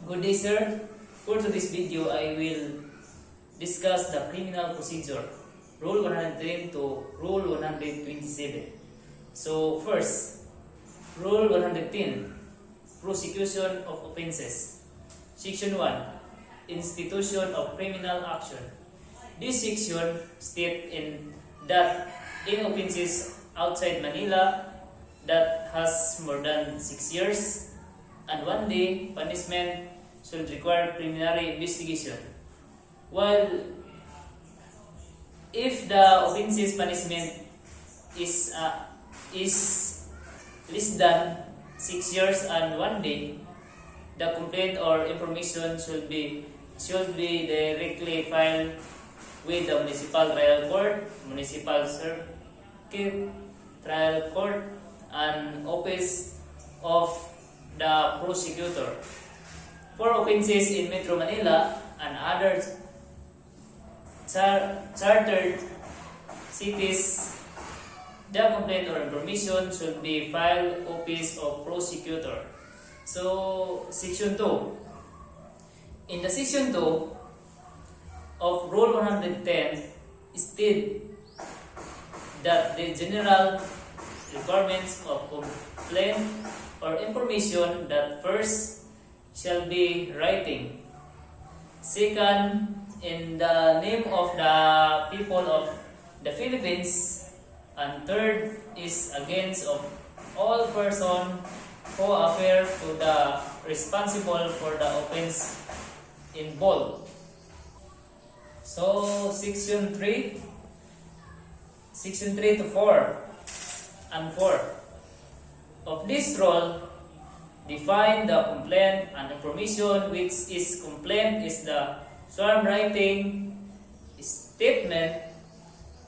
Good day, sir. For today's video, I will discuss the criminal procedure, Rule 110 to Rule 127. So, first, Rule 110, Prosecution of Offenses. Section 1, Institution of Criminal Action. This section states that in offenses outside Manila that has more than 6 years and 1 day, punishment should require preliminary investigation. While if the offense's punishment is less than 6 years and 1 day, the complaint or information should be directly filed with the municipal trial court, municipal circuit trial court, and office of the prosecutor. For offenses in Metro Manila and other chartered cities, the complaint or information should be filed office of prosecutor. So, Section 2. In the Section 2 of Rule 110 state that the general requirements of complaint or information that first shall be writing, second in the name of the people of the Philippines, and third is against of all persons who appear to the responsible for the offense involved. So Section 3 to 4 and 4 of this rule define the complaint and information which is complaint is the sworn writing statement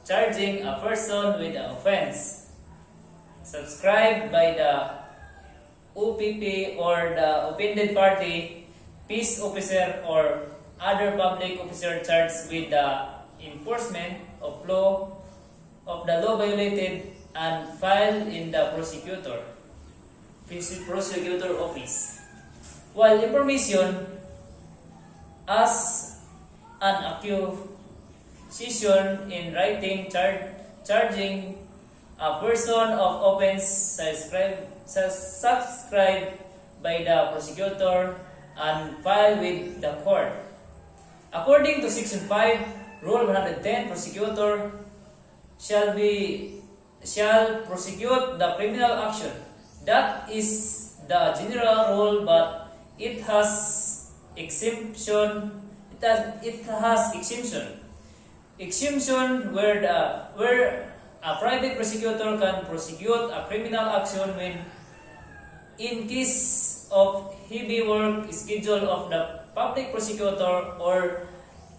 charging a person with an offense subscribed by the OPP or the offended party, peace officer or other public officer charged with the enforcement of the law violated and filed in the prosecutor office. While information as an accusation in writing charging a person of offense subscribed by the prosecutor and filed with the court. According to Section 5, Rule 110, prosecutor shall prosecute the criminal action. That is the general rule, but it has exemption. Exemption where a private prosecutor can prosecute a criminal action when, in case of heavy work schedule of the public prosecutor, or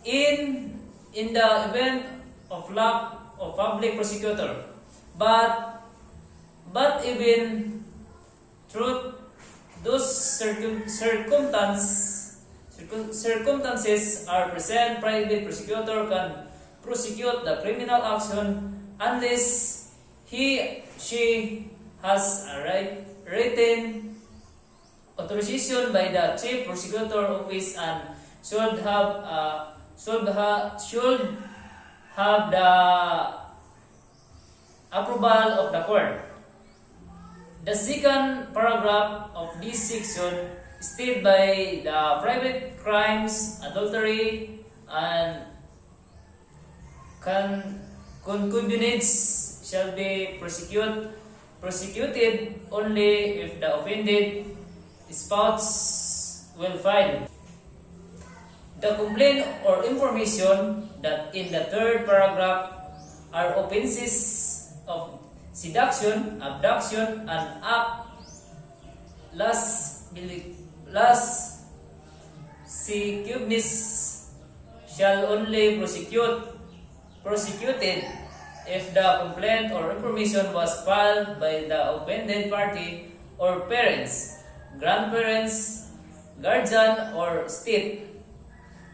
in the event of lack of public prosecutor. But even through those circumstances are present, private prosecutor can prosecute the criminal action unless she has a written authorization by the chief prosecutor office and should have the approval of the court. The second paragraph of this section stated by the private crimes, adultery, and concubinage shall be prosecuted only if the offended spouse will file. The complaint or information that in the third paragraph are offenses of seduction, abduction, and lasciviousness shall only prosecuted if the complaint or information was filed by the offended party or parents, grandparents, guardian, or state.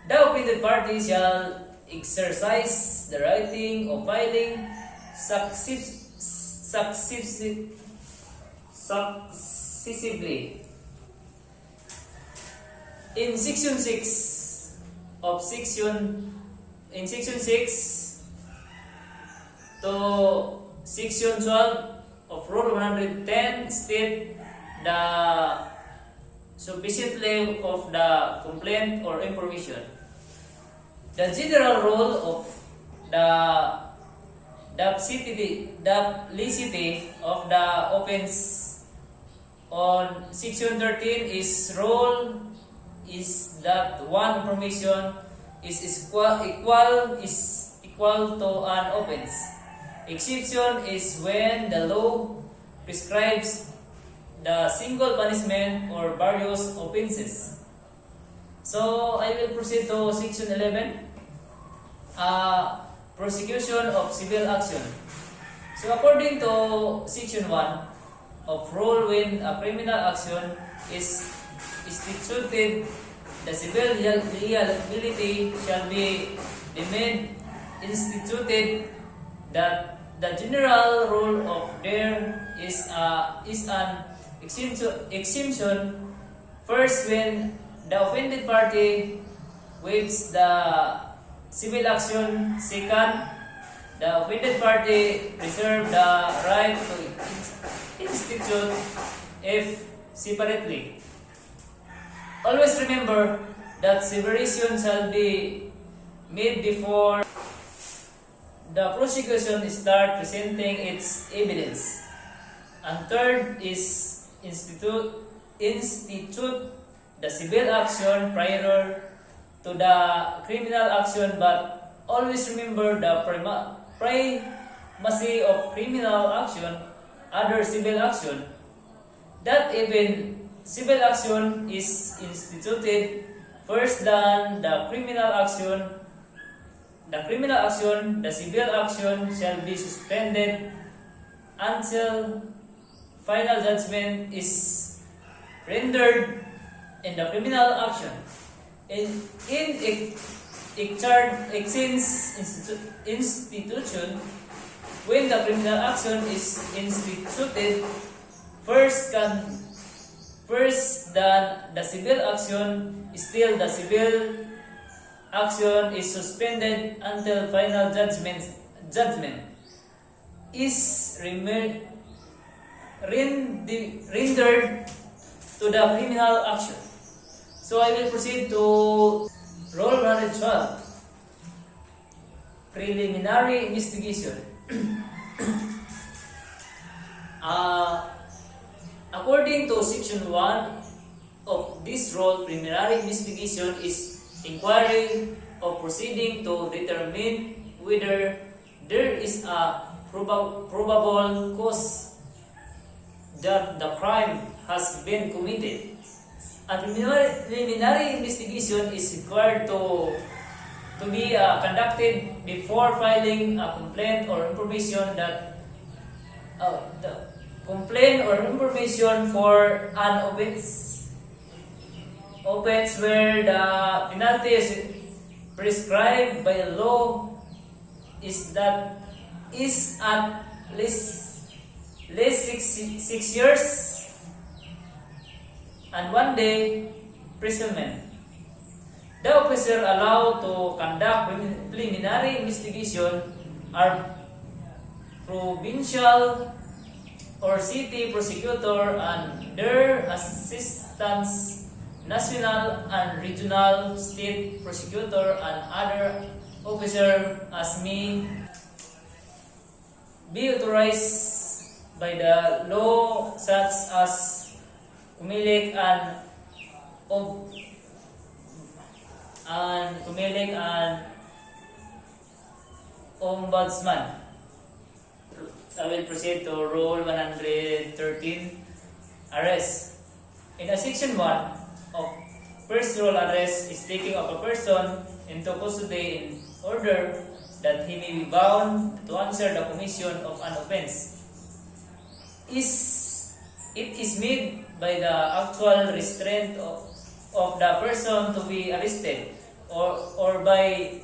The offended party shall exercise the writing of filing successively in section 6 of section 6 to section 12 of Rule 110 state the sufficiently of the complaint or information. The general rule of the duplicity of the offense on section 13 is that one information is equal to an offense. Exception is when the law prescribes the single punishment or various offenses. So I will proceed to section 11. Prosecution of civil action. So according to section 1 of rule, when a criminal action is instituted, the civil liability shall be deemed instituted. That the general rule of there is an exemption. First, when the offended party waives the civil action. Second, the offended party reserve the right to institute if separately. Always remember that separation shall be made before the prosecution start presenting its evidence. And third is institute the civil action prior to the criminal action, but always remember the primacy of criminal action other civil action, that even civil action is instituted first than the criminal action. The civil action shall be suspended until final judgment is rendered in the criminal action. In institution, when the criminal action is instituted first than the civil action, still the civil action is suspended until final judgment is rendered to the criminal action. So I will proceed to Rule 112, preliminary investigation. According to section 1 of this rule, preliminary investigation is inquiry of proceeding to determine whether there is a probable cause that the crime has been committed. A preliminary investigation is required to be conducted before filing a complaint or information that the complaint or information for an offense where the penalty is prescribed by law is at least 6 years and 1 day imprisonment. The officer allowed to conduct preliminary investigation are provincial or city prosecutor and their assistants, national and regional state prosecutor and other officer as may be authorized by the law, such as Kumilik and Ombudsman. I will proceed to Rule 113, arrest. In a section 1 of first rule, arrest is taking of a person into custody in order that he may be bound to answer the commission of an offense. It is made by the actual restraint of the person to be arrested or by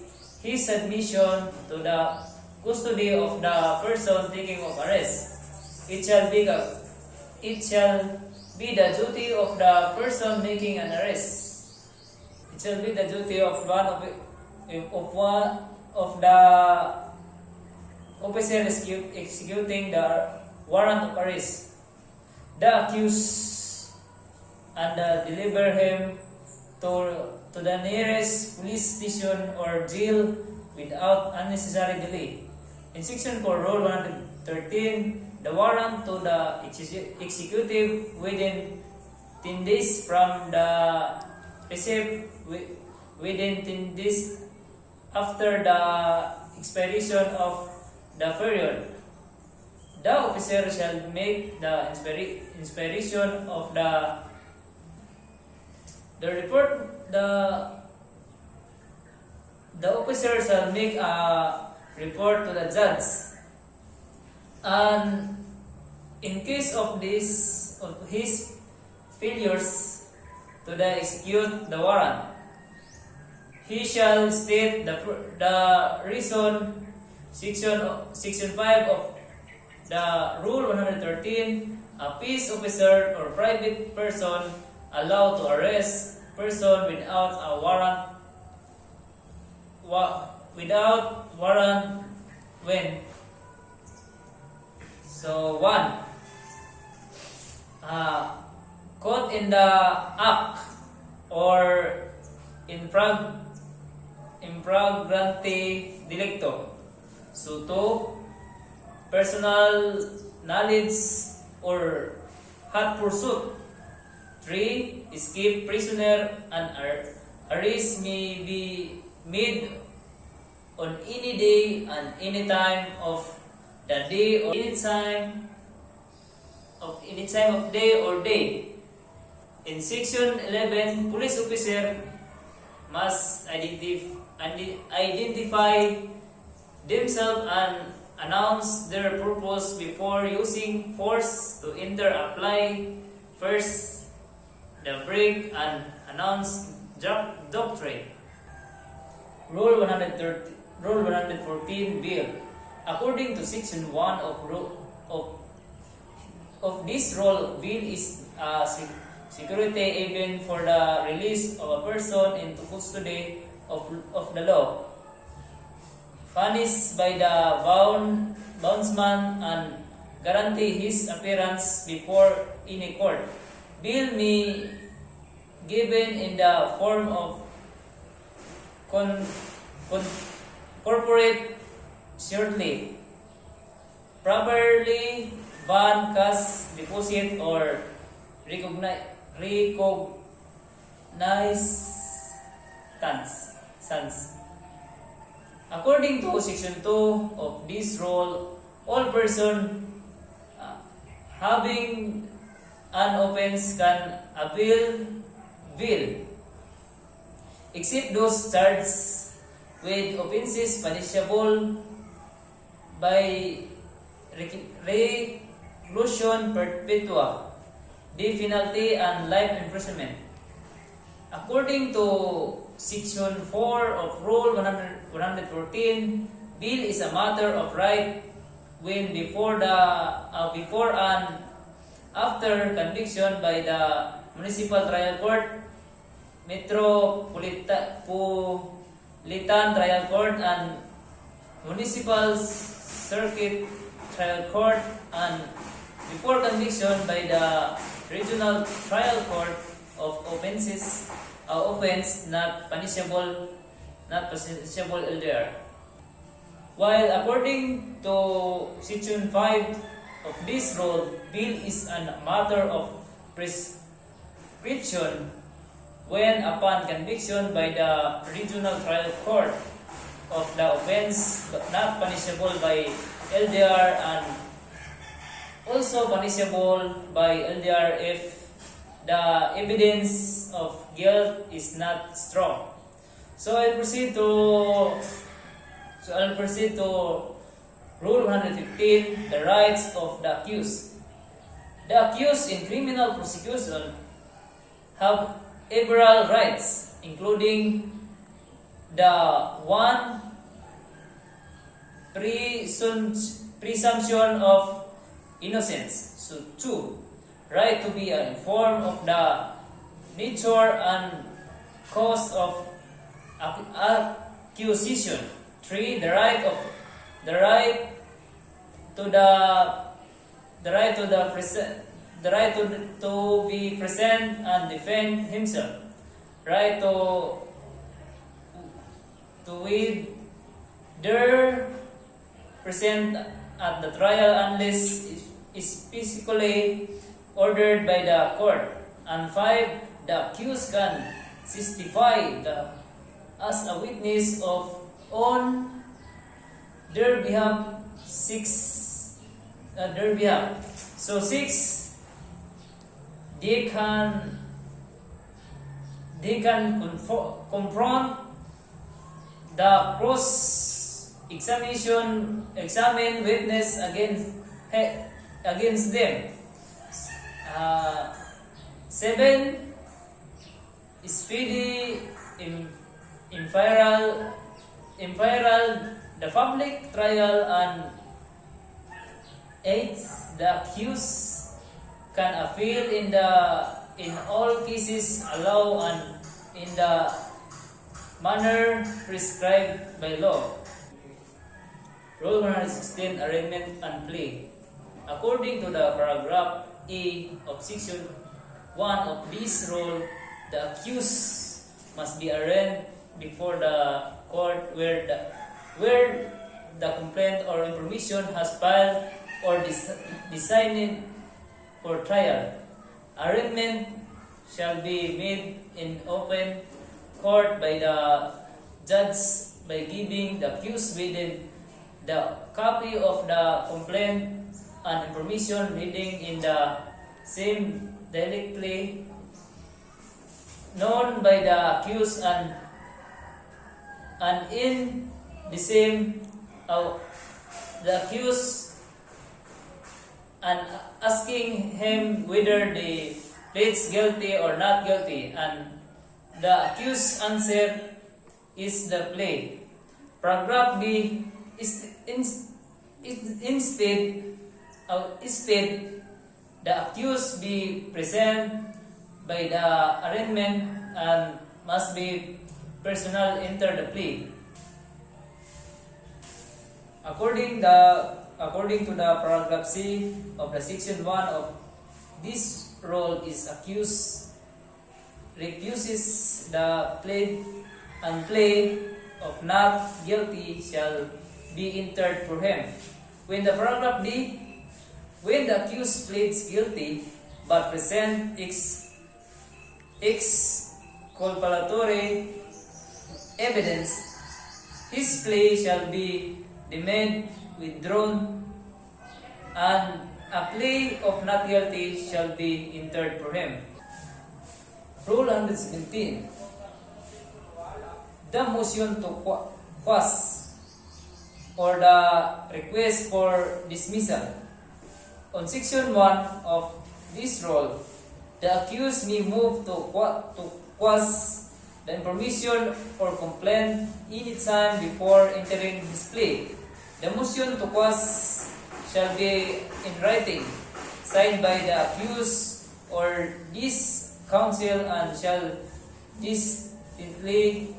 his admission to the custody of the person taking of arrest. It shall be the duty of the person making an arrest shall be the duty of one of the officer executing the warrant of arrest the accused and deliver him to the nearest police station or jail without unnecessary delay. In Section 4, Rule 113, the warrant to the executive within 10 days from the receipt within 10 days after the expiration of the period. The officer shall make the expiration of the report. The officer shall make a report to the judge, and in case of his failures to execute the warrant, he shall state the reason. Section 5 of the Rule 113, a peace officer or private person allowed to arrest person without a warrant when. So 1. Caught in the act or in flagrante delicto. So 2. Personal knowledge or hot pursuit. 3. Escape prisoner and arrest may be made on any day and any time of the day or any time of day or day. In Section 11, police officer must identify themselves and announce their purpose before using force to enter, apply first the brake and announce doctrine. Rule 114 Bill. According to Section 1 of this rule, bill is a security even for the release of a person into custody of the law, furnished by the bondsman and guarantee his appearance before any court. Bill may given in the form of corporate surety, properly bond, cash deposit, or recognized funds. According to Section 2 of this rule, all person having an offense can appeal bill, except those charged with offenses punishable by reclusion perpetua, death penalty, and life imprisonment. According to Section 4 of Rule 114, bill is a matter of right when before and after conviction by the Municipal Trial Court, Metropolitan Trial Court, and Municipal Circuit Trial Court, and before conviction by the Regional Trial Court of offense not punishable LDR. While according to Section 5 of this rule, bill is a matter of prescription when upon conviction by the Regional Trial Court of the offense not punishable by LDR, and also punishable by LDR if the evidence of guilt is not strong. So I'll proceed to Rule 115, the rights of the accused. The accused in criminal prosecution have several rights, including the 1. Presumption of innocence. So 2. Right to be informed of the nature and cause of accusation. 3. The right to be present and defend himself. Right to withdraw present at the trial unless is physically ordered by the court. And 5. The accused can testify as a witness on their behalf. 6. Their behalf. So 6. They can confront the examine witness against them. 7. Speedy imperil the public trial. And 8. The accused can appeal in all cases allowed and in the manner prescribed by law. Rule 116, Arraignment and Plea. According to the paragraph A of section 1 of this rule, the accused must be arraigned before the court where the complaint or information has filed or designated for trial. Arraignment shall be made in open court by the judge by giving the accused within the copy of the complaint and information reading in the same dialectly known by the accused and in the same the accused, and asking him whether he pleads guilty or not guilty, and the accused answer is the plea. Paragraph B is instead the accused be present by the arraignment and must be personal enter the plea. According to the paragraph C of the section 1 of this rule, is accused refuses the plea and plea of not guilty shall be entered for him. When the paragraph D, when the accused pleads guilty but present exculpatory evidence, his plea shall be deemed withdrawn, and a plea of not guilty shall be entered for him. Rule 117. The motion to quash or the request for dismissal. On section 1 of this rule, the accused may move to quash the information or complaint any time before entering his plea. The motion to quash shall be in writing, signed by the accused or this counsel, and shall distinctly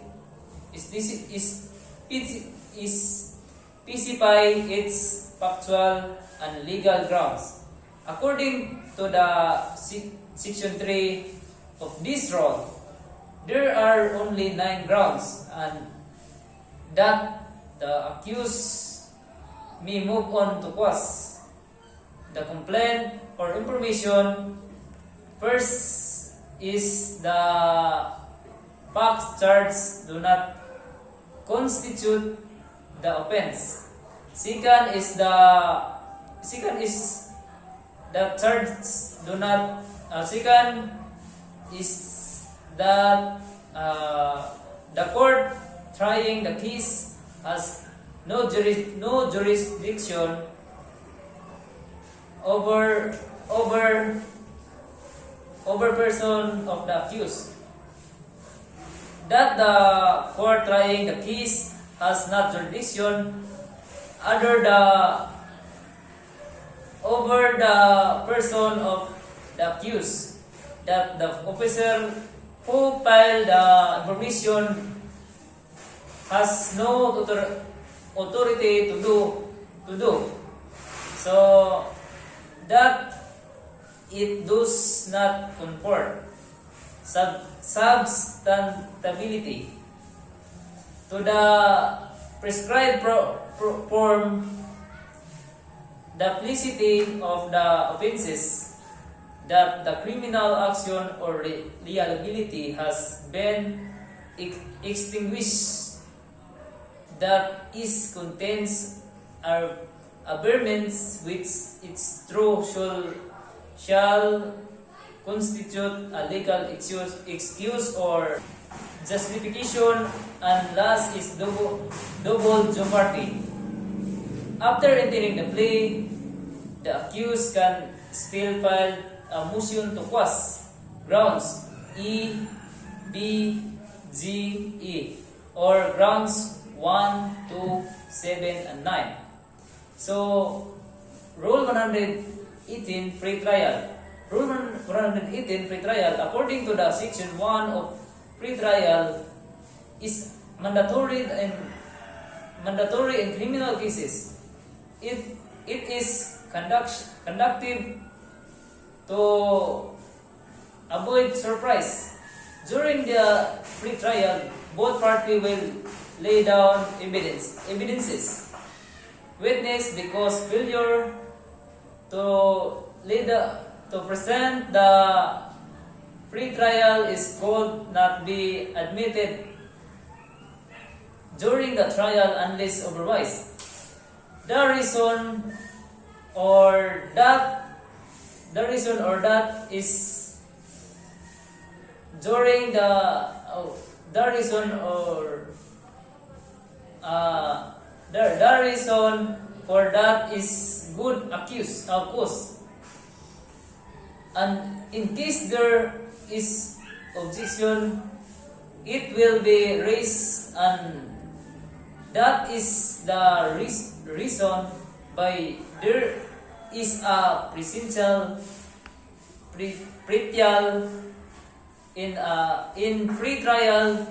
specify its factual and legal grounds. According to the section 3 of this rule, there are only 9 grounds, and that the accused may move on to quash the complaint or information. First is the facts charged do not constitute the offense. Second is the charges do not. Second is that the court trying the case has no jurisdiction over person of the accused. That the court trying the case has not jurisdiction over the person of the accused. That the officer who filed the information has no authority to do. So that it does not confer substantiality to the prescribed form, the publicity of the offenses, that the criminal action or liability has been extinguished, that is contains aberrations which its truth shall constitute a legal excuse or justification, and last is double jeopardy. After entering the plea, the accused can still file a motion to quash grounds E, B, G, E, or grounds 1, 2, 7, and 9. So, Rule 118 free trial. Rule 118 free trial, according to the Section 1 of free trial, is mandatory in criminal cases. It is conductive to avoid surprise. During the free trial, both parties will lay down evidences. Witness, because failure to present the free trial is called not be admitted during the trial unless otherwise. The reason or that is during the reason for that is good cause, and in case there is objection, it will be raised, and that is the reason why there is a presential pretrial in pre-trial.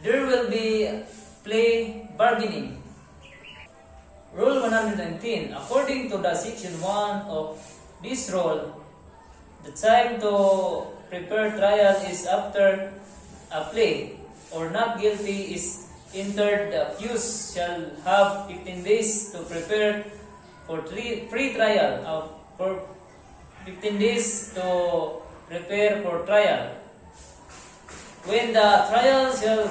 There will be plea bargaining. Rule 119. According to the Section 1 of this rule, the time to prepare trial is after a plea or not guilty is entered. The accused shall have 15 days to prepare for pre-trial, for 15 days to prepare for trial. When the trial shall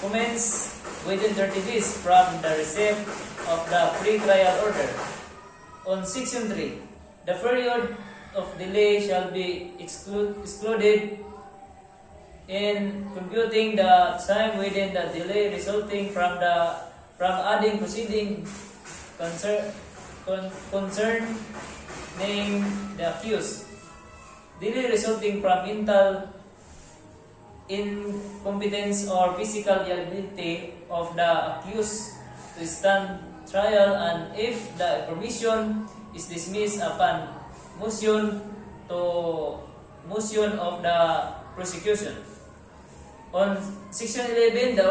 commence within 30 days from the receipt of the pre-trial order. On Section 3, the period of delay shall be excluded in computing the time within the delay resulting from adding proceeding concerning the accused. Delay resulting from mental incompetence or physical inability of the accused to stand trial, and if the information is dismissed upon motion of the prosecution. On Section 11, the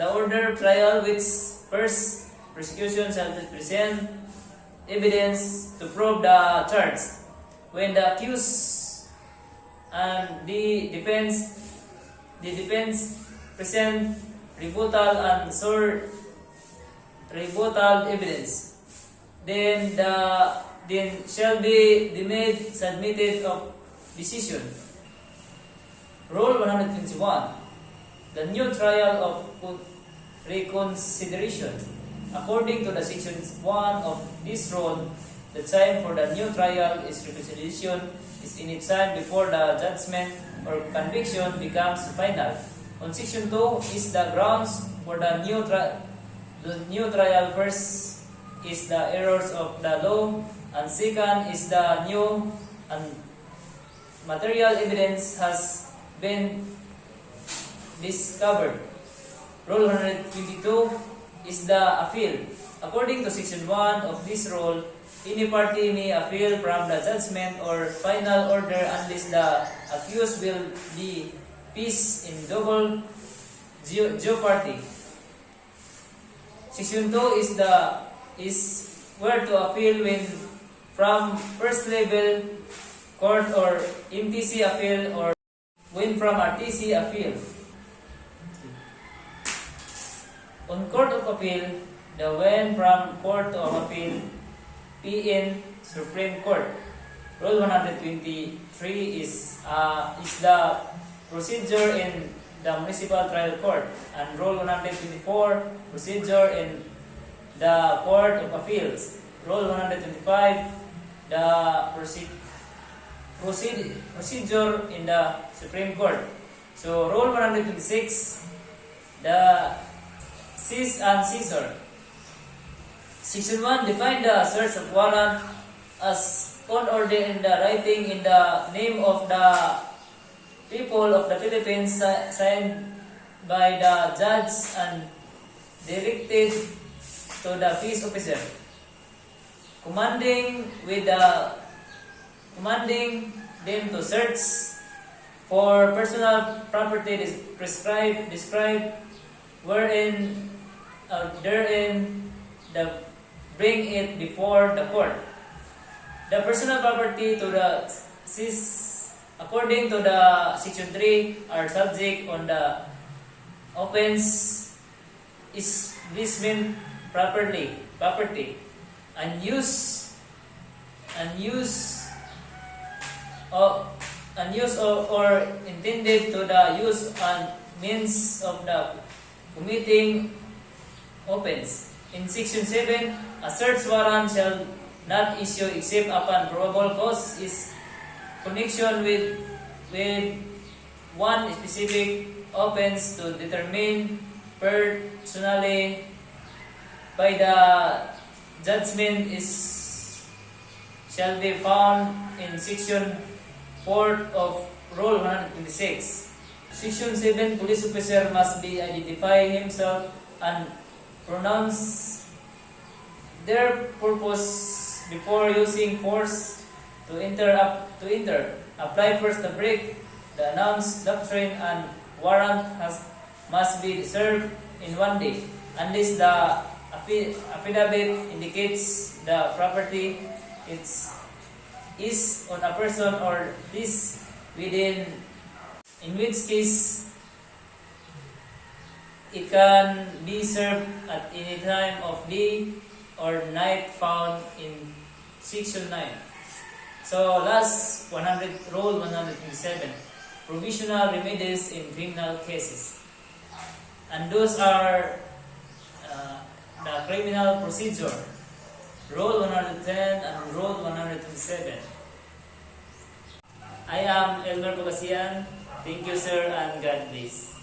order trial which first prosecution shall present evidence to prove the charge. When the accused and the defense present rebuttal and rebuttal evidence, then shall be made submitted of decision. Rule 121. The new trial of reconsideration. According to the Section 1 of this rule, the time for the new trial is reconsideration is any time before the judgment or conviction becomes final. On Section 2 is the grounds for the new trial. The new trial first is the errors of the law, and second is the new and material evidence has been discovered. Rule 122 is the appeal. According to Section 1 of this rule, any party may appeal from the judgment or final order unless the accused will be placed in double jeopardy. Section 2 is where to appeal when from first level court or MTC appeal or when from RTC appeal. On Court of Appeal, the when from Court of Appeal, PN Supreme Court. Rule 123 is the procedure in the Municipal Trial Court, and Rule 124 procedure in the Court of Appeals. Rule 125 the procedure in the Supreme Court. So Rule 126 the cease and seizure. Section 1 define the search of warrant as on order in the writing in the name of the people of the Philippines signed by the judge and directed to the peace officer, commanding them to search for personal property described wherein therein the bring it before the court. The personal property to the seize according to the section 3 are subject on the offense is this mean property unused or intended to the use and means of the committing offense. In section 7, a search warrant shall not issue except upon probable cause is connection with one specific offense to determine personally by the judgment shall be found in section 4 of Rule 126. Section 7, police officer must be identify himself and pronounce their purpose before using force to enter. Apply first the break, the announced doctrine and warrant must be served in 1 day, unless the affidavit indicates the property is on a person or is within, in which case it can be served at any time of day or night found in section 9. So last Rule 127, provisional remedies in criminal cases. And those are the criminal procedure, Rule 110 and Rule 127. I am Elmer Pagasian. Thank you, sir, and God bless.